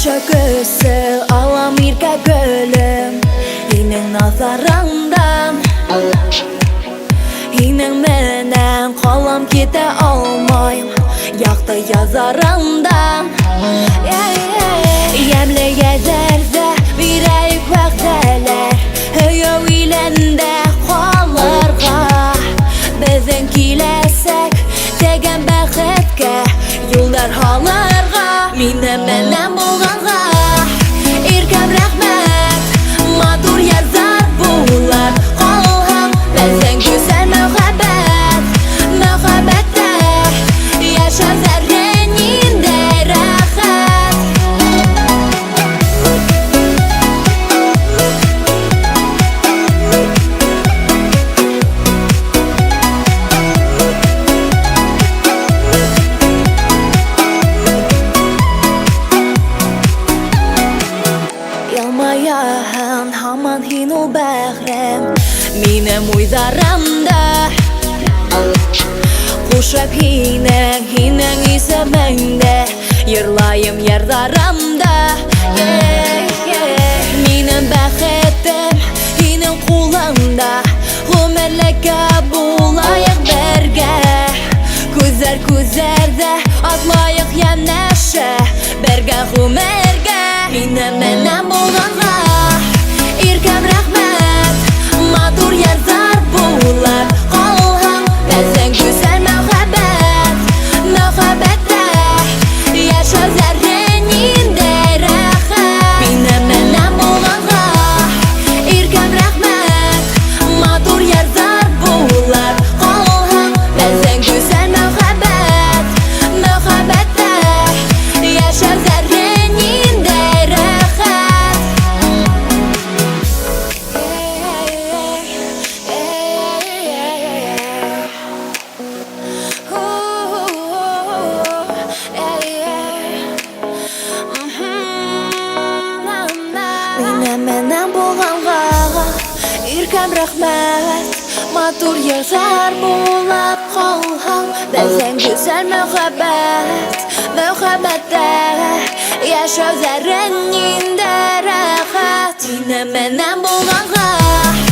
Şöküsü alam irke gölüm Inin nazarından Inin menen kalam kete almayım Yaktı yazarından Yemle gezerse bireyik vakteler Höyo ilende kalırga Bizin kilesek tegen bəxetke Yollar halırga Mine menen bulğanğa İrkem rəhmət Madur yazar bular Qalğam Bizin güzel mühabbet Mühabbette Yaşar zərrənində rahat Yalmayan haman hinu bəxrəm Minem uydaramda Kuşap hinen ise məndə Yırlayım yerdaramda Minem bəxetəm hinen kulağımda Humerleke bulayıq berge Küzər-küzərdə atlayıq yənnəşə Berge humerge Minem menen bulğanğa İrkem rəhmət Madur yazar bular Qalğam Bizin güzel mühabbet Mühabbette Yaşa zərrənində rahat Minem menen bulğanğa İrkem rəhmət Madur yazar bular Qalğam Bizin güzel mühabbet Mühabbette Yaşa zərrənində Menen bulğanğa İrkem rəhmət Matur yazar bulab qalğam Bizin güzel mühabbet Mühabbette Yaşa zərrənində rahat Menen bulğanğa